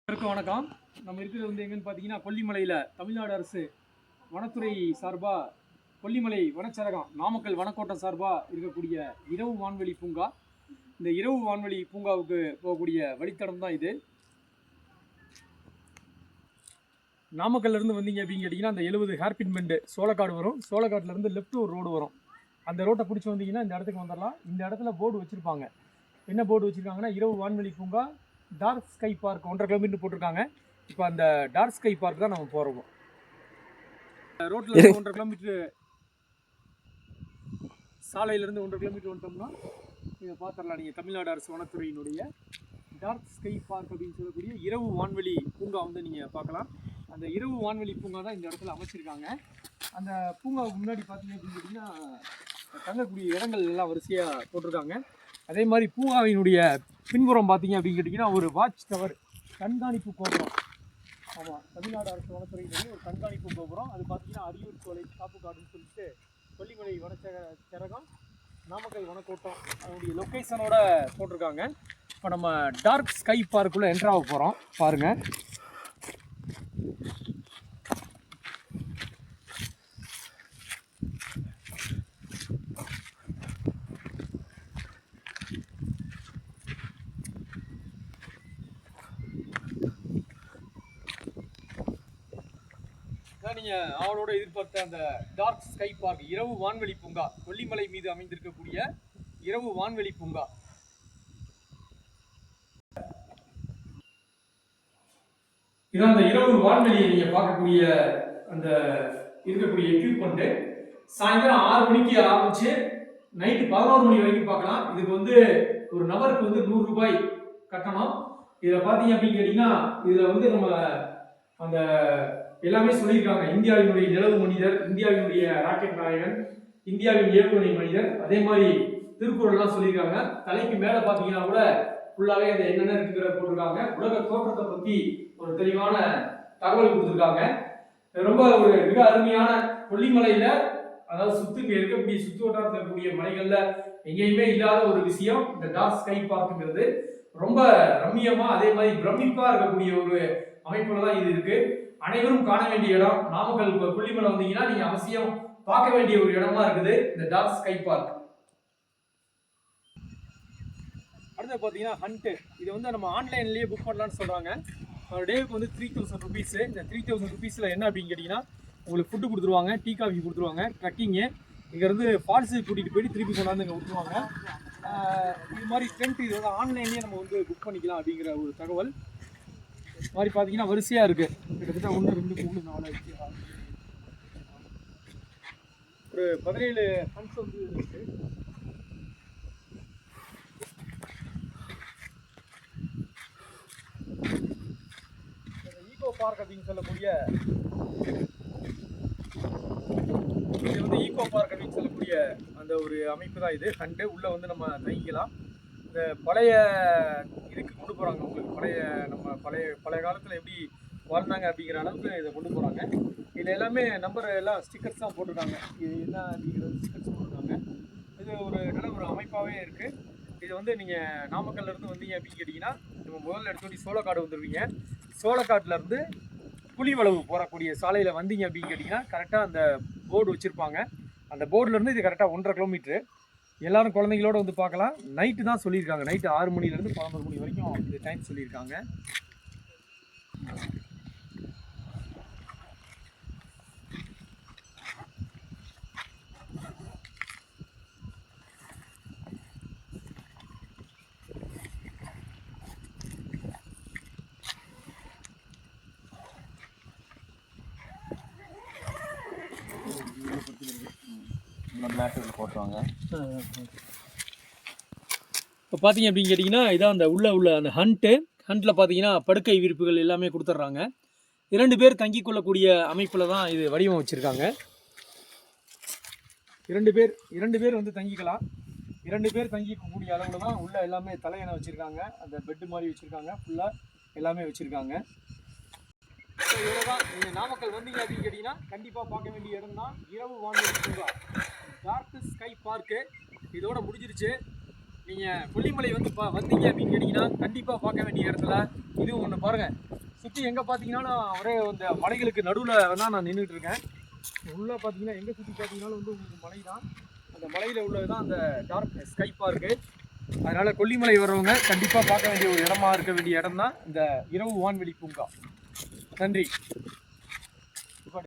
வணக்கம். நம்ம இருக்கிறது வந்து எங்கன்னு பார்த்தீங்கன்னா கொல்லிமலையில் தமிழ்நாடு அரசு வனத்துறை சார்பாக கொல்லிமலை வனச்சரகம் நாமக்கல் வனக்கோட்டம் சார்பாக இருக்கக்கூடிய இரவு வான்வெளி பூங்கா. இந்த இரவு வான்வெளி பூங்காவுக்கு போகக்கூடிய வழித்தடம் தான் இது. நாமக்கல்லேருந்து வந்தீங்க அப்படின்னு கேட்டிங்கன்னா அந்த 70 ஹேர்பின் பெண்டு சோளக்காடு வரும். சோளக்காட்டிலேருந்து லெஃப்ட் ஒரு ரோடு வரும். அந்த ரோட்டை பிடிச்சி வந்தீங்கன்னா இந்த இடத்துக்கு வந்துடலாம். இந்த இடத்துல போர்டு வச்சுருப்பாங்க. என்ன போர்டு வச்சுருக்காங்கன்னா இரவு வான்வெளி பூங்கா டார்க் ஸ்கை பார்க் 1.5 கிலோமீட்டர் போட்டிருக்காங்க. இப்போ அந்த டார்க் ஸ்கை பார்க் தான் நம்ம போகிறோம். ரோட்டில் 1.5 கிலோமீட்டர் சாலையிலேருந்து 1.5 கிலோமீட்டர் வந்துட்டோம்னா இதை பார்த்துடலாம். நீங்கள் தமிழ்நாடு அரசு வனத்துறையினுடைய டார்க் ஸ்கை பார்க் அப்படின்னு சொல்லக்கூடிய இரவு வான்வெளி பூங்கா வந்து நீங்கள் பார்க்கலாம். அந்த இரவு வான்வெளி பூங்கா தான் இந்த இடத்துல அமைச்சிருக்காங்க. அந்த பூங்காவுக்கு முன்னாடி பார்த்தீங்க அப்படின்னு கேட்டிங்கன்னா தங்கக்கூடிய இடங்கள் எல்லாம் வரிசையாக போட்டிருக்காங்க. அதே மாதிரி பூங்காவினுடைய பின்புறம் பார்த்தீங்க அப்படின்னு கேட்டிங்கன்னா ஒரு வாட்ச் டவர் கண்காணிப்பு கோபுரம். ஆமாம், தமிழ்நாடு அரசு வனத்துறையினுடைய ஒரு கண்காணிப்பு கோபுரம். அது பார்த்தீங்கன்னா அரியூர் சோலை காப்புக்காடுன்னு சொல்லிட்டு கொல்லிமலை வனச்சரகம் நாமக்கல் வனக்கோட்டம் அதனுடைய லொக்கேஷனோட போட்டிருக்காங்க. இப்போ நம்ம டார்க் ஸ்கை பார்க்குள்ளே என்ட்ராக போகிறோம். பாருங்கள். நீங்கள் அவளோட எதிர்பார்த்த அந்த டார்க் ஸ்கை பார்க் இரவு வான்வெளி பூங்கா, கொல்லிமலை மீது அமைந்திருக்கக்கூடிய இரவு வான்வெளி பூங்கா. இதான் அந்த இரவு வான்வெளியை நீங்கள் பார்க்கக்கூடிய அந்த இருக்கக்கூடிய எக்யூப்மெண்ட்டு. சாயந்தரம் 6 மணிக்கு ஆரம்பிச்சு நைட்டு 11 மணி வரைக்கும் பார்க்கலாம். இதுக்கு வந்து ஒரு நபருக்கு வந்து 100 ரூபாய் கட்டணம். இதில் பார்த்தீங்க அப்படின்னு கேட்டிங்கன்னா இதில் வந்து நம்ம அந்த எல்லாமே சொல்லியிருக்காங்க. இந்தியாவினுடைய நிலவு மனிதர், இந்தியாவினுடைய ராக்கெட் நாயகன், இந்தியாவின் ஏவுகணை மனிதர், அதே மாதிரி திருக்குறள்லாம் சொல்லியிருக்காங்க. தலைக்கு மேலே பார்த்தீங்கன்னா கூட ஃபுல்லாகவே அந்த என்னென்ன இருக்குங்கிற போட்டிருக்காங்க. உலக தோற்றத்தை பற்றி ஒரு தெளிவான தகவல் கொடுத்துருக்காங்க. ரொம்ப ஒரு மிக அருமையான கொல்லிமலையில், அதாவது இங்கே இருக்கக்கூடிய சுற்று வட்டாரத்தில் இருக்கக்கூடிய மலைகளில் எங்கேயுமே இல்லாத ஒரு விஷயம் இந்த டார்க் ஸ்கை பார்க்குங்கிறது. ரொம்ப ரம்மியமாக அதே மாதிரி பிரமிப்பாக இருக்கக்கூடிய ஒரு அமைப்புல தான் இது இருக்கு. அனைவரும் காண வேண்டிய இடம். நாமக்கல் கொல்லிமலை வந்தீங்கன்னா நீங்க அவசியம் பார்க்க வேண்டிய ஒரு இடமா இருக்குது இந்த டார்க் ஸ்கை பார்க். அடுத்து பார்த்தீங்கன்னா ஹண்ட். இது வந்து நம்ம ஆன்லைன்லேயே புக் பண்ணலான்னு சொல்றாங்க. டேவுக்கு வந்து 3000 ருபீஸ். இந்த 3000 ருபீஸில் என்ன அப்படின்னு கேட்டிங்கன்னா உங்களுக்கு ஃபுட்டு கொடுத்துருவாங்க, டீ காஃபி கொடுத்துருவாங்க, ட்ரக்கிங்கு, இங்கேருந்து ஃபால்ஸுக்கு கூட்டிகிட்டு போயிட்டு திருப்பி கொண்டாந்து இங்கே விட்டுருவாங்க. இது மாதிரி டென்ட் இது வந்து ஆன்லைன்லேயே நம்ம வந்து புக் பண்ணிக்கலாம் அப்படிங்கிற ஒரு தகவல். மாதிரி பார்த்தீங்கன்னா வரிசையாக இருக்குது. கிட்டத்தட்ட 1 2 3 4 5 6 ஒரு 17 ஹண்ட்ஸ் வந்து இருக்குது. ஈகோ பார்க் அப்படின்னு சொல்லக்கூடிய இது வந்து ஈகோ பார்க் அப்படின்னு சொல்லக்கூடிய அந்த ஒரு அமைப்பு தான் இது. ஹண்டு உள்ளே வந்து நம்ம தங்கிக்கலாம். இந்த பழைய இதுக்கு கொண்டு போகிறாங்க. உங்களுக்கு நம்ம பழைய காலத்தில் எப்படி வாழ்ந்தாங்க அப்படிங்கிற அளவுக்கு இதை கொண்டு போகிறாங்க. இதில் எல்லாமே நம்பர் எல்லாம் ஸ்டிக்கர்ஸ் தான் போட்டிருக்காங்க. இது என்ன அப்படிங்கிறது ஸ்டிக்கர்ஸ் போட்டிருக்காங்க. இது ஒரு நல்ல ஒரு அமைப்பாகவே இருக்குது. இது வந்து நீங்கள் நாமக்கல்லேருந்து வந்தீங்க அப்படின்னு கேட்டிங்கன்னா நம்ம முதல்ல எடுத்து சோளக்காடு வந்துடுவீங்க. சோளக்காட்டிலேருந்து புலிவளவு போகக்கூடிய சாலையில் வந்தீங்க அப்படின்னு கேட்டிங்கன்னா கரெக்டாக அந்த போர்டு வச்சுருப்பாங்க. அந்த போர்டுலேருந்து இது கரெக்டாக 1.5 கிலோமீட்ரு. எல்லாரும் குழந்தைங்களோட வந்து பார்க்கலாம். நைட்டு தான் சொல்லியிருக்காங்க. நைட்டு 6 மணிலேருந்து 11 மணி வரைக்கும் இது டைம் சொல்லியிருக்காங்க. போட்டுவாங்க. இப்போ பார்த்தீங்க அப்படின்னு கேட்டிங்கன்னா இதான் அந்த உள்ள அந்த ஹண்ட்டில் பார்த்தீங்கன்னா படுக்கை விரிப்புகள் எல்லாமே கொடுத்துட்றாங்க. 2 பேர் தங்கி கொள்ளக்கூடிய அமைப்பில் தான் இது வடிவமைச்சிருக்காங்க. 2 பேர் வந்து தங்கிக்கலாம். 2 பேர் தங்கிக்கக்கூடிய அளவில் தான் உள்ள எல்லாமே தலையணை வச்சுருக்காங்க. அந்த பெட்டு மாதிரி வச்சுருக்காங்க. ஃபுல்லாக எல்லாமே வச்சுருக்காங்க. இவ்வளோதான். நீங்கள் நாமக்கல் வந்தீங்க அப்படின்னு கேட்டிங்கன்னா கண்டிப்பாக பார்க்க வேண்டிய இடம் தான் இரவு வான்வெளி பூங்கா டார்க் ஸ்கை பார்க்கு. இதோட முடிஞ்சிருச்சு. நீங்கள் கொல்லிமலை வந்து வந்தீங்க அப்படின்னு கேட்டிங்கன்னா கண்டிப்பாக பார்க்க வேண்டிய இடத்துல இதுவும் ஒன்று பாருங்கள். சுற்றி எங்கே பார்த்தீங்கன்னா ஒரே இந்த மலைகளுக்கு நடுவில் தான் நான் நின்றுட்டு இருக்கேன். உள்ளே பார்த்தீங்கன்னா எங்கே சுற்றி பார்த்தீங்கன்னாலும் வந்து உங்களுக்கு மலை தான். அந்த மலையில் உள்ளது தான் அந்த டார்க் ஸ்கை பார்க்கு. அதனால் கொல்லிமலை வர்றவங்க கண்டிப்பாக பார்க்க வேண்டிய ஒரு இடமா இருக்க வேண்டிய இடம் தான் இந்த இரவு வான்வெளி பூங்கா. நன்றி.